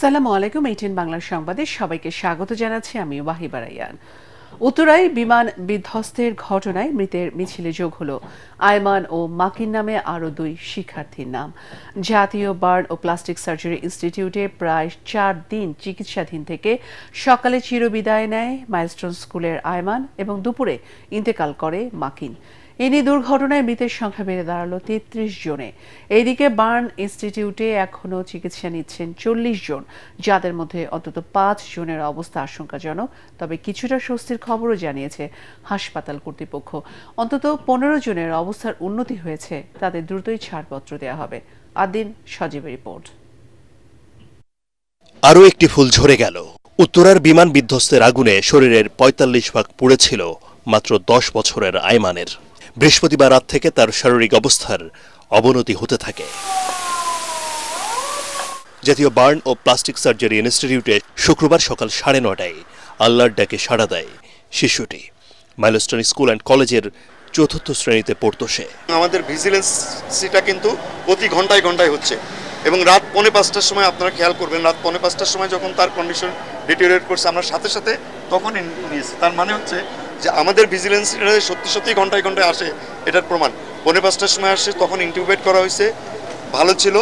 আসসালামু আলাইকুম। 18 বাংলার সংবাদে সবাইকে স্বাগত জানাচ্ছি আমি ওয়াহিবা রাইয়ান। উত্তরায় বিমান বিধ্বস্তের ঘটনায় মৃতের মিছিলে যোগ হলো আয়মান ও মাকিন নামে আরও 2 শিক্ষার্থীর নাম। জাতীয় বার্ন ও প্লাস্টিক সার্জারি ইনস্টিটিউটে প্রায় 4 দিন চিকিৎসাধীন থেকে সকালে চিরবিদায় নেয় মাইলস্টোন স্কুলের আয়মান এবং দুপুরে ইন্তেকাল করে মাকিন। এ নিয়ে দুর্ঘটনায় মৃতের সংখ্যা বেড়ে দাঁড়ালো 33 জনে। এইদিকে বার্ন ইনস্টিটিউটে এখনও চিকিৎসা নিচ্ছেন 40 জন, যাদের মধ্যে অন্তত 5 জনের অবস্থা আশঙ্কাজনক। তবে কিছুটা স্বস্তির খবরও জানিয়েছে হাসপাতাল কর্তৃপক্ষ। অন্তত 15 জনের অবস্থার উন্নতি হয়েছে, তাদের দ্রুতই ছাড়পত্র দেওয়া হবে। আদিন সজীবের রিপোর্ট। আরও একটি ফুল ঝরে গেল। উত্তরার বিমান বিধ্বস্তের আগুনে শরীরের 45% পুড়েছিল মাত্র 10 বছরের আয়মানের। বৃহস্পতিবার রাত থেকে তার শারীরিক অবস্থার অবনতি হতে থাকে। জাতীয় বার্ন ও প্লাস্টিক সার্জারি ইনস্টিটিউটে শুক্রবার সকাল 9:30টায় আল্লাহর ডাকে সাড়া দেয় শিশুটি। মাইলস্টোন স্কুল অ্যান্ড কলেজের 4র্থ শ্রেণীতে পড়তো সে। আমাদের ভিজিলেন্সিটা কিন্তু প্রতি ঘন্টায় ঘন্টায় হচ্ছে এবং রাত 4:45টার সময় আপনারা খেয়াল করবেন, রাত 4:45টার সময় যখন তার কন্ডিশন ডিটেরিওরেট করছে আমরা সাথে সাথে তখন নিয়েছি। তার মানে হচ্ছে যে আমাদের ভিজিলেন্সিটা সত্যি ঘন্টায় ঘন্টায় আসে, এটার প্রমাণ। 4:45টার সময় আসছে, তখন ইন্টিউবেট করা হয়েছে, ভালো ছিল।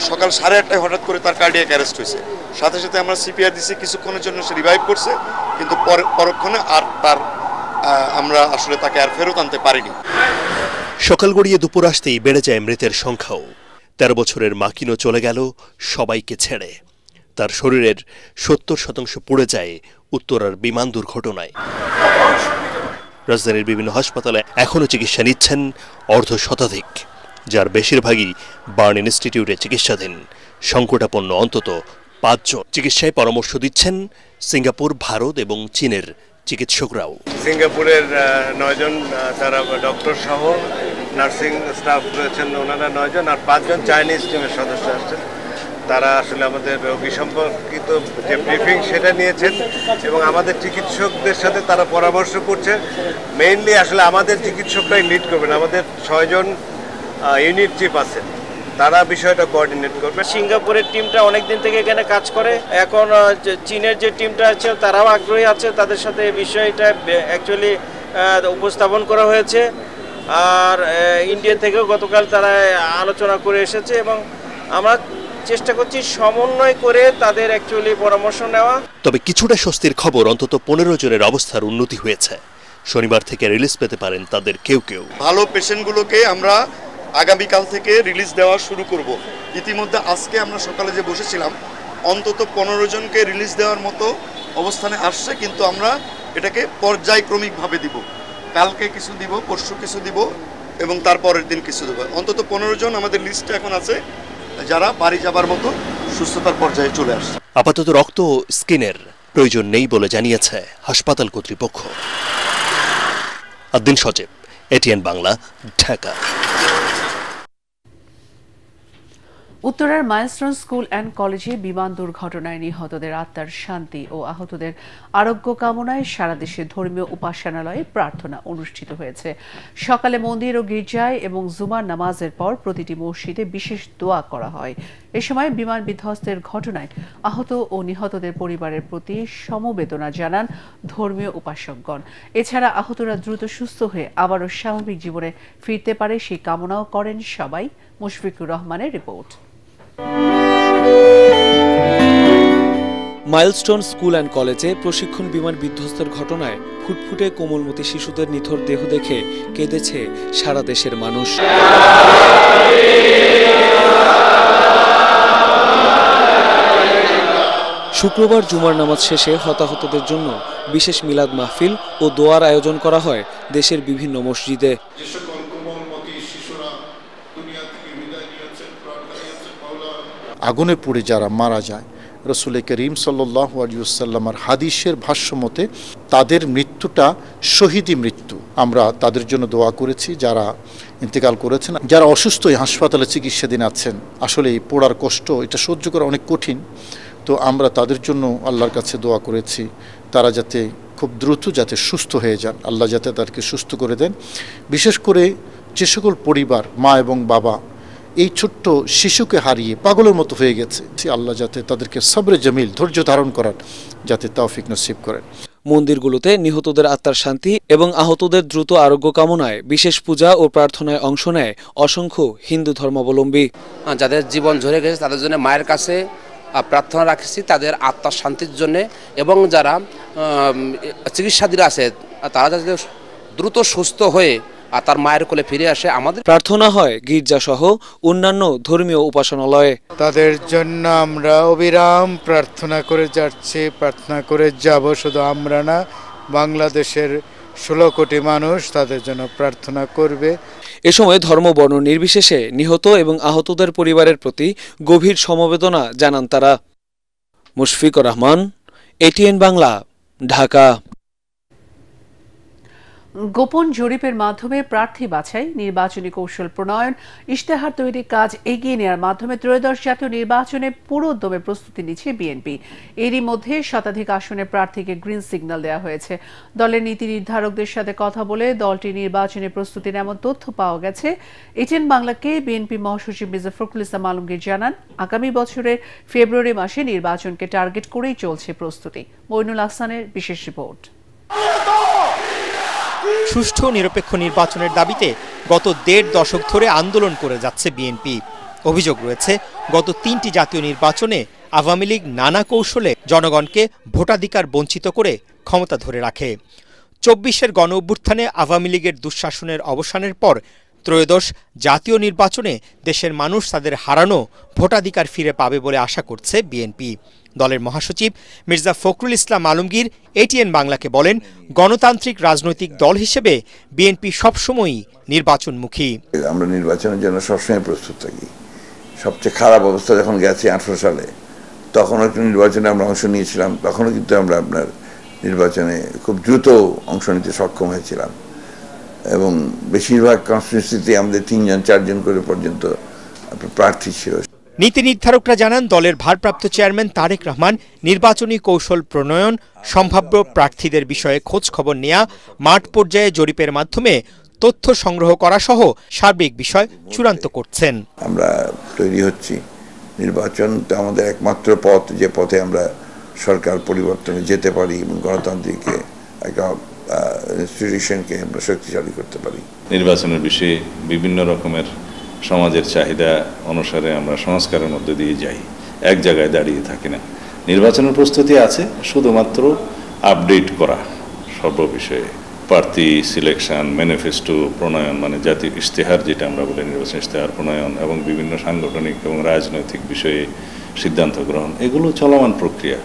সকাল 8:30টায় হঠাৎ করে তার কার্ডিয়াক অ্যারেস্ট হয়েছে। সাথে সাথে আমরা সিপিআর দিছি, কিছুক্ষণের জন্য সে রিভাইভ করছে, কিন্তু পরক্ষণে আর তার আমরা আসলে তাকে আর ফেরত আনতে পারিনি। সকাল গড়িয়ে দুপুর আসতেই বেড়ে যায় মৃতের সংখ্যাও। 13 বছরের মাকিনও চলে গেল সবাইকে ছেড়ে। তার শরীরের 70% পুড়ে যায় উত্তরার বিমান দুর্ঘটনায়। রাজধানীর বিভিন্ন হাসপাতালে এখনও চিকিৎসা নিচ্ছেন 1/2 যার বেশিরভাগই বার্ন ইনস্টিটিউটে চিকিৎসাধীন। সংকটাপন্ন অন্তত 5 জন। চিকিৎসায় পরামর্শ দিচ্ছেন সিঙ্গাপুর, ভারত এবং চীনের চিকিৎসকরাও। সিঙ্গাপুরের 9 জন, তারা ডক্টর সহ নার্সিং স্টাফ রয়েছেন, ওনারা 9 জন, আর 5 জন চাইনিজ টিমের সদস্য আসছেন। তারা আসলে আমাদের রোগী সম্পর্কিত যে ব্রিফিং সেটা নিয়েছেন এবং আমাদের চিকিৎসকদের সাথে তারা পরামর্শ করছে। মেইনলি আসলে আমাদের চিকিৎসকরাই লিড করবেন, আমাদের 6 জন ইউনিট চিফ আছেন, তারা বিষয়টা কোঅর্ডিনেট করবে। সিঙ্গাপুরের টিমটা অনেক দিন থেকে এখানে কাজ করে, এখন চীনের যে টিমটা আছে তারাও আগ্রহী আছে, তাদের সাথে এই বিষয়টা অ্যাকচুয়ালি উপস্থাপন করা হয়েছে। আর ইন্ডিয়া থেকেও গতকাল তারা আলোচনা করে এসেছে এবং আমরা চেষ্টা করছি সমন্বয় করে তাদের অ্যাকচুয়ালি পরামর্শ নেওয়া। তবে কিছুটা স্বস্তির খবর, অন্তত 15 জনের অবস্থার উন্নতি হয়েছে। শনিবার থেকে রিলিজ পেতে পারেন তাদের কেউ কেউ। ভালো পেশেন্টগুলোকে আমরা আগামীকাল থেকে রিলিজ দেওয়া শুরু করব। ইতিমধ্যে আজকে আমরা সকালে যে বসেছিলাম অন্তত 15 জনকে রিলিজ দেওয়ার মতো অবস্থানে আসছে, কিন্তু আমরা এটাকে পর্যায়ক্রমিকভাবে দিব। কালকে কিছু দিব, পরশু কিছু দিব এবং তারপরের দিন কিছু দেব। অন্তত 15 জন আমাদের লিস্টে এখন আছে যারা বাড়ি যাবার মতো সুস্থতার পর্যায়ে চলে আসছে। আপাতত রক্ত ও স্কিনের প্রয়োজন নেই বলে জানিয়েছে হাসপাতাল কর্তৃপক্ষ। আদিন সজীব, 18 বাংলা, ঢাকা। উত্তরার মাইলস্টোন স্কুল অ্যান্ড কলেজে বিমান দুর্ঘটনায় নিহতদের আত্মার শান্তি ও আহতদের আরোগ্য কামনায় সারা দেশে ধর্মীয় উপাসনালয়ে প্রার্থনা অনুষ্ঠিত হয়েছে। সকালে মন্দির ও গির্জায় এবং জুমার নামাজের পর প্রতিটি মসজিদে বিশেষ দোয়া করা হয়। এ সময় বিমান বিধ্বস্তের ঘটনায় আহত ও নিহতদের পরিবারের প্রতি সমবেদনা জানান ধর্মীয় উপাসকগণ। এছাড়া আহতরা দ্রুত সুস্থ হয়ে আবারও স্বাভাবিক জীবনে ফিরতে পারে সেই কামনাও করেন সবাই। মুশফিকুর রহমানের রিপোর্ট। মাইলস্টোন স্কুল অ্যান্ড কলেজে প্রশিক্ষণ বিমান বিধ্বস্তের ঘটনায় ফুটফুটে কোমলমতি শিশুদের নিথর দেহ দেখে কেঁদেছে সারা দেশের মানুষ। শুক্রবার জুমার নামাজ শেষে হতাহতদের জন্য বিশেষ মিলাদ মাহফিল ও দোয়ার আয়োজন করা হয় দেশের বিভিন্ন মসজিদে। আগুনে পুড়ে যারা মারা যায়, রসুল করিম সাল্লাল্লাহু আলাইহি ওয়াসাল্লামের হাদিসের ভাষ্য মতে তাদের মৃত্যুটা শহীদি মৃত্যু। আমরা তাদের জন্য দোয়া করেছি যারা ইন্তেকাল করেছেন, যারা অসুস্থ হাসপাতালে চিকিৎসাধীন আছেন। আসলে এই পোড়ার কষ্ট এটা সহ্য করা অনেক কঠিন, তো আমরা তাদের জন্য আল্লাহর কাছে দোয়া করেছি তারা যাতে খুব দ্রুত যাতে সুস্থ হয়ে যান, আল্লাহ যাতে তাদেরকে সুস্থ করে দেন। বিশেষ করে যে সকল পরিবার মা এবং বাবা এই ছোট্ট শিশুকে হারিয়ে পাগলের মতো হয়ে গেছে। আল্লাহ যাতে তাদেরকে সবরে জামিল, ধৈর্য ধারণ করার যাতে তৌফিক নসিব করেন। মন্দিরগুলোতে নিহতদের আত্মার শান্তি এবং আহতদের দ্রুত আরোগ্য কামনায় বিশেষ পূজা ও প্রার্থনায় অংশ নেয় অসংখ্য হিন্দু ধর্মাবলম্বী। যাদের জীবন ঝরে গেছে তাদের জন্য মায়ের কাছে প্রার্থনা রাখছি তাদের আত্মার শান্তির জন্য, এবং যারা চিকিৎসাধীন আছে তারা যাতে দ্রুত সুস্থ হয়ে আর তার মায়ের কোলে ফিরে আসে। আমাদের প্রার্থনা হয় গির্জাসহ অন্যান্য ধর্মীয় উপাসনালয়ে। তাদের জন্য আমরা অবিরাম প্রার্থনা করে যাচ্ছি, প্রার্থনা করে যাব। শুধু আমরা না, বাংলাদেশের 16 কোটি মানুষ তাদের জন্য প্রার্থনা করবে। এ সময় ধর্ম বর্ণ নির্বিশেষে নিহত এবং আহতদের পরিবারের প্রতি গভীর সমবেদনা জানান তারা। মুশফিকুর রহমান, এটিএন বাংলা, ঢাকা। গোপন জরিপের মাধ্যমে প্রার্থী বাছাই, নির্বাচনী কৌশল প্রণয়ন, ইশতেহার তৈরির কাজ এগিয়ে নেওয়ার মাধ্যমে ত্রয়োদশ জাতীয় নির্বাচনে পুরো দমে প্রস্তুতি নিচ্ছে বিএনপি। এরই মধ্যে শতাধিক আসনে প্রার্থীকে গ্রিন সিগন্যাল দেওয়া হয়েছে। দলের নীতি নির্ধারকদের সাথে কথা বলে দলটির নির্বাচনী প্রস্তুতির এমন তথ্য পাওয়া গেছে। এটিএন বাংলাকে বিএনপি মহাসচিব মির্জা ফখরুল ইসলাম আলমগীর জানান, আগামী বছরের ফেব্রুয়ারি মাসে নির্বাচনকে টার্গেট করেই চলছে প্রস্তুতি। মইনুল আহসানের বিশেষ রিপোর্ট। সুষ্ঠু নিরপেক্ষ নির্বাচনের দাবিতে গত 1.5 দশক ধরে আন্দোলন করে যাচ্ছে বিএনপি। অভিযোগ রয়েছে, গত 3টি জাতীয় নির্বাচনে আওয়ামী লীগ নানা কৌশলে জনগণকে ভোটাধিকার বঞ্চিত করে ক্ষমতা ধরে রাখে। 24-এর গণ অভ্যুত্থানে আওয়ামী লীগের দুঃশাসনের অবসানের পর ত্রয়োদশ জাতীয় নির্বাচনে দেশের মানুষ তাদের হারানো ভোটাধিকার ফিরে পাবে বলে আশা করছে বিএনপি। দলের মহাসচিব মির্জা ফখরুল ইসলাম আলমগীর এটিএন বাংলাকে বলেন, গণতান্ত্রিক রাজনৈতিক দল হিসেবে বিএনপি সবসময়ই নির্বাচনমুখী। আমরা নির্বাচনের জন্য সবসময় প্রস্তুত থাকি। সবচেয়ে খারাপ অবস্থা যখন গেছে 18 সালে, তখনও একটা নির্বাচনে আমরা অংশ নিয়েছিলাম। তখনও কিন্তু আমরা আপনার নির্বাচনে খুব দ্রুত অংশ নিতে সক্ষম হয়েছিলাম, এবং বেশিরভাগ কনস্টিটিউয়েন্সিতে আমাদের 3-4 জন করে পর্যন্ত প্রার্থী ছিল। নীতি নির্ধারকরা জানান, দলের ভারপ্রাপ্ত চেয়ারম্যান তারেক রহমান নির্বাচনী কৌশল প্রণয়ন, সম্ভাব্য প্রার্থীদের বিষয়ে খোঁজ খবর নেয়া, মাঠ পর্যায়ে জরিপের মাধ্যমে তথ্য সংগ্রহ করা সহ সার্বিক বিষয় চূড়ান্ত করছেন। আমরা তৈরি হচ্ছি। নির্বাচনটা আমাদের একমাত্র পথ, যে পথে আমরা সরকার পরিবর্তনে যেতে পারি এবং গণতান্ত্রিক একটা ইনস্টিটিউশনকে আমরা শক্তিশালী করতে পারি। নির্বাচনের বিষয়ে বিভিন্ন রকমের সমাজের চাহিদা অনুসারে আমরা সংস্কারের মধ্যে দিয়ে যাই, এক জায়গায় দাঁড়িয়ে থাকি না। নির্বাচনের প্রস্তুতি আছে শুধুমাত্র আপডেট করা সর্ববিষয়ে, প্রার্থী সিলেকশন, ম্যানিফেস্টো প্রণয়ন, মানে জাতীয় ইশতেহার যেটা আমরা বলি, নির্বাচন ইশতেহার প্রণয়ন এবং বিভিন্ন সাংগঠনিক এবং রাজনৈতিক বিষয়ে সিদ্ধান্ত গ্রহণ, এগুলো চলমান প্রক্রিয়া,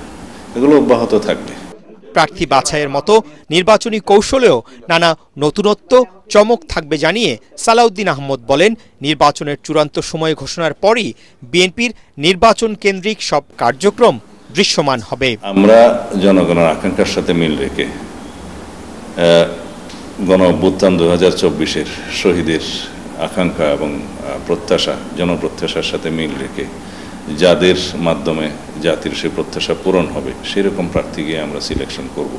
এগুলো অব্যাহত থাকবে। প্রার্থী বাছাইয়ের মতো নির্বাচনী কৌশলেও নানা নতুনত্ব, চমক থাকবে জানিয়ে সালাউদ্দিন আহমদ বলেন, নির্বাচনের চূড়ান্ত সময় ঘোষণার পরই বিএনপির নির্বাচন কেন্দ্রিক সব কার্যক্রম দৃশ্যমান হবে। আমরা জনগণের আকাঙ্ক্ষার সাথে মিল রেখে গণ অভ্যুত্থান 2024-এর শহীদের আকাঙ্ক্ষা এবং প্রত্যাশা, জনপ্রত্যাশার সাথে মিল রেখে যাদের মাধ্যমে জাতির সে প্রত্যাশা পূরণ হবে সেরকম প্রার্থীকে আমরা সিলেকশন করব।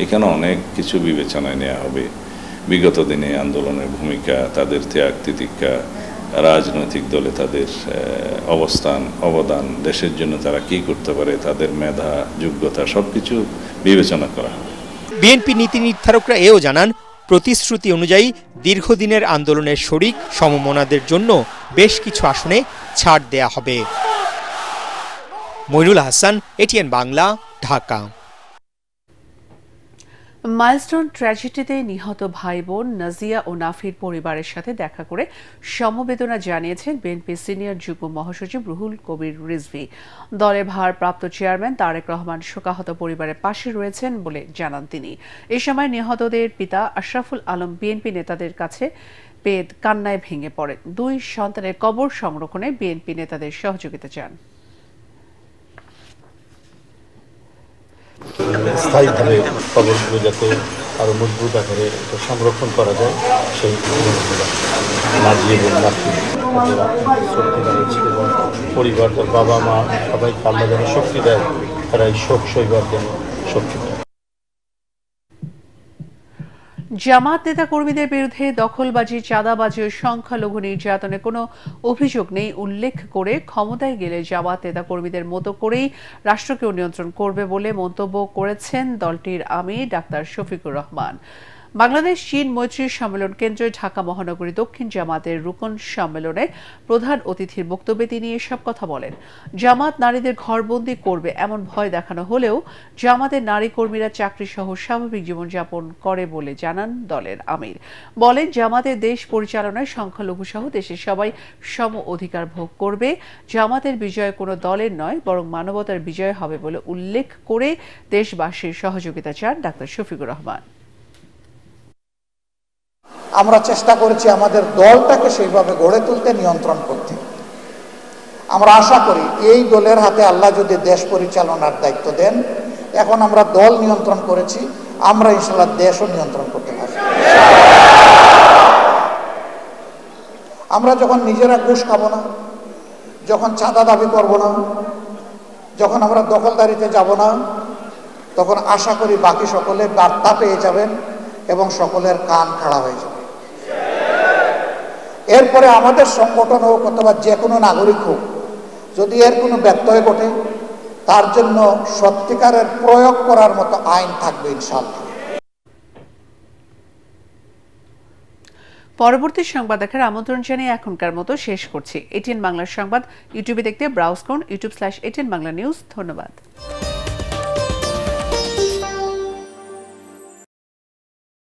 এখানে অনেক কিছু বিবেচনায় নেওয়া হবে, বিগত দিনে আন্দোলনের ভূমিকা, তাদের ত্যাগ তিতিক্ষা, রাজনৈতিক দলে তাদের অবস্থান, অবদান, দেশের জন্য তারা কি করতে পারে, তাদের মেধা, যোগ্যতা, সবকিছু বিবেচনা করা হবে। বিএনপি নীতি নির্ধারকরা এও জানান, প্রতিশ্রুতি অনুযায়ী দীর্ঘদিনের আন্দোলনের শরিক সমমনাদের জন্য বেশ কিছু আসনে ছাড় দেয়া হবে। মইনুল হাসান, এটিএন বাংলা, ঢাকা। মাইলস্টোন ট্র্যাজেডিতে নিহত ভাই বোন নাজিয়া ও নাফির পরিবারের সাথে দেখা করে সমবেদনা জানিয়েছেন বিএনপি সিনিয়র যুগ্ম মহাসচিব রুহুল কবির রিজভী। দলের ভারপ্রাপ্ত চেয়ারম্যান তারেক রহমান শোকাহত পরিবারের পাশে রয়েছেন বলে জানান তিনি। এ সময় নিহতদের পিতা আশরাফুল আলম বিএনপি নেতাদের কাছে পেয়ে কান্নায় ভেঙে পড়েন। 2 সন্তানের কবর সংরক্ষণে বিএনপি নেতাদের সহযোগিতা চান। স্থায়ীভাবে কবরগুলো যাতে আরও মজবুত আকারে সংরক্ষণ করা যায়, সেই নাজিয়ে এবং নাফি শক্তি দাঁড়িয়েছে, এবং পরিবার, তার বাবা মা সবাইকে আল্লাহ যেন শক্তি দেয়, তারা এই শোক সইবার যেন শক্তি দেয়। জামাত নেতা কর্মীদের বিরুদ্ধে দখলবাজি, চাঁদাবাজি ও সংখ্যালঘু নির্যাতনে কোনো অভিযোগ নেই উল্লেখ করে ক্ষমতায় গেলে জামাত নেতা কর্মীদের মতো করেই রাষ্ট্রকেও নিয়ন্ত্রণ করবে বলে মন্তব্য করেছেন দলটির আমির ডাক্তার শফিকুর রহমান। বাংলাদেশ চীন মৈত্রী সম্মেলন কেন্দ্রে ঢাকা মহানগরী দক্ষিণ জামাতের রুকন সম্মেলনে প্রধান অতিথির বক্তব্যে তিনি এসব কথা বলেন। জামাত নারীদের ঘরবন্দি করবে এমন ভয় দেখানো হলেও জামাতের নারী কর্মীরা চাকরি সহ স্বাভাবিক জীবনযাপন করে বলে জানান দলের আমির। বলেন, জামাতের দেশ পরিচালনায় সংখ্যালঘু সহ দেশের সবাই সম অধিকার ভোগ করবে। জামাতের বিজয় কোনো দলের নয়, বরং মানবতার বিজয় হবে বলে উল্লেখ করে দেশবাসীর সহযোগিতা চান ডাক্তার শফিকুর রহমান। আমরা চেষ্টা করেছি আমাদের দলটাকে সেইভাবে গড়ে তুলতে, নিয়ন্ত্রণ করতে। আমরা আশা করি এই দলের হাতে আল্লাহ যদি দেশ পরিচালনার দায়িত্ব দেন, এখন আমরা দল নিয়ন্ত্রণ করেছি, আমরা ইনশাআল্লাহ দেশও নিয়ন্ত্রণ করতে পারি। আমরা যখন নিজেরা ঘুষ খাবো না, যখন চাঁদা দাবি করব না, যখন আমরা দখলদারিতে যাব না, তখন আশা করি বাকি সকলে বার্তা পেয়ে যাবেন এবং সকলের কান খাড়া হয়ে যাবে। এরপরে আমাদের সংগঠন হোক অথবা যে কোনো নাগরিক হোক, যদি এর কোনো ব্যত্যয় ঘটে, তার জন্য সত্যিকারের প্রয়োগ করার মতো আইন থাকবে ইনশাআল্লাহ। পরবর্তী সংবাদ দেখার আমন্ত্রণ জানিয়ে এখনকার মতো শেষ করছি। এটিএন বাংলার সংবাদ ইউটিউবে দেখতে ব্রাউজ করুন youtube/ATN Bangla News। ধন্যবাদ।